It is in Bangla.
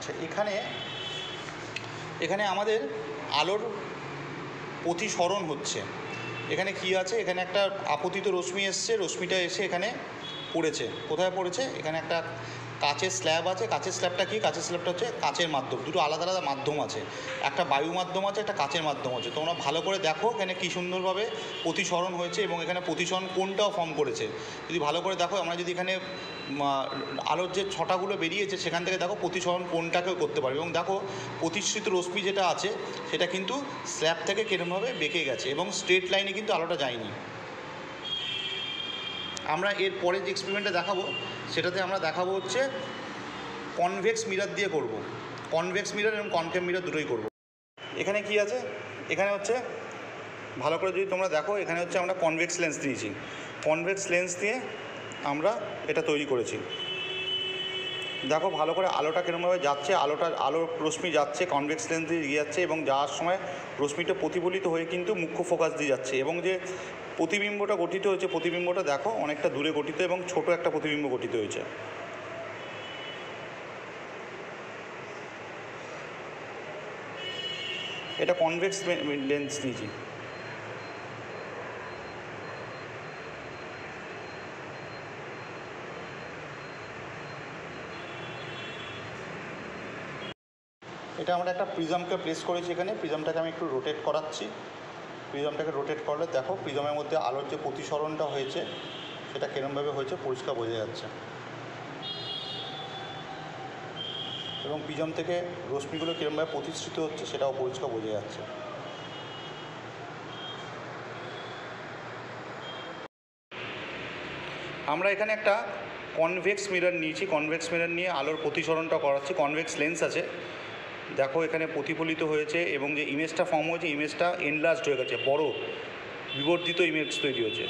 আচ্ছা, এখানে আমাদের আলোর প্রতিসরণ হচ্ছে। এখানে কি আছে, এখানে একটা আপতিত রশ্মি এসছে, রশ্মিটা এসে এখানে পড়েছে। কোথায় পড়েছে? এখানে একটা কাচের স্ল্যাব আছে। কাচের স্ল্যাবটা কি? কাচের স্ল্যাবটা হচ্ছে কাচের মাধ্যম। দুটো আলাদা আলাদা মাধ্যম আছে, একটা বায়ু মাধ্যম আছে, একটা কাচের মাধ্যম আছে। তোমরা ভালো করে দেখো এখানে কী সুন্দরভাবে প্রতিসরণ হয়েছে এবং এখানে প্রতিসরণ কোণটাও ফর্ম করেছে। যদি ভালো করে দেখো, আমরা যদি এখানে আলোর যে ছটাগুলো বেরিয়েছে সেখান থেকে দেখো প্রতিসরণ কোণটাকেও করতে পারবে। এবং দেখো প্রতিসৃত রশ্মি যেটা আছে সেটা কিন্তু স্ল্যাব থেকে কিরমভাবে বেঁকে গেছে এবং স্ট্রেট লাইনে কিন্তু আলোটা যায়নি। আমরা এর পরে যে এক্সপেরিমেন্টটা দেখাবো সেটাতে আমরা দেখাবো হচ্ছে কনভেক্স মিরর দিয়ে করব। কনভেক্স মিরর এবং কনকেভ মিরর দুটোই করব। এখানে কি আছে? এখানে হচ্ছে ভালো করে যদি তোমরা দেখো, এখানে হচ্ছে আমরা কনভেক্স লেন্স দিয়েছি। কনভেক্স লেন্স দিয়ে আমরা এটা তৈরি করেছি। দেখো ভালো করে আলোটা কীরকমভাবে যাচ্ছে, আলোর রশ্মি যাচ্ছে কনভেক্স লেন্স দিয়ে এগিয়ে যাচ্ছে এবং যাওয়ার সময় রশ্মিটা প্রতিফলিত হয়ে কিন্তু মুখ্য ফোকাস দিয়ে যাচ্ছে। এবং যে প্রতিবিম্বটা গঠিত হয়েছে, প্রতিবিম্বটা দেখো অনেকটা দূরে গঠিত এবং ছোট একটা প্রতিবিম্ব গঠিত হয়েছে। এটা কনভেক্স লেন্স নিয়েছি। এটা আমরা একটা প্রিজমকে প্লেস করেছি এখানে। প্রিজমটাকে আমি একটু রোটেট করাচ্ছি। প্রিজমটাকে রোটেট করলে দেখো প্রিজমের মধ্যে আলোর যে প্রতিসরণটা হয়েছে সেটা কিরমভাবে হয়েছে পরিষ্কার বোঝা যাচ্ছে। এবং প্রিজম থেকে রশ্মিগুলো কিরমভাবে প্রতিসৃত হচ্ছে সেটাও পরিষ্কার বোঝা যাচ্ছে। আমরা এখানে একটা কনভেক্স মিরর নিয়েছি। কনভেক্স মিরর নিয়ে আলোর প্রতিসরণটা করাচ্ছি। কনভেক্স লেন্স আছে, দেখো এখানে প্রতিফলিত হয়েছে এবং যে ইমেজটা ফর্ম হয়েছে ইমেজটা এনলার্জড হয়ে গেছে, বড় বিবর্ধিত ইমেজ তৈরি হয়েছে।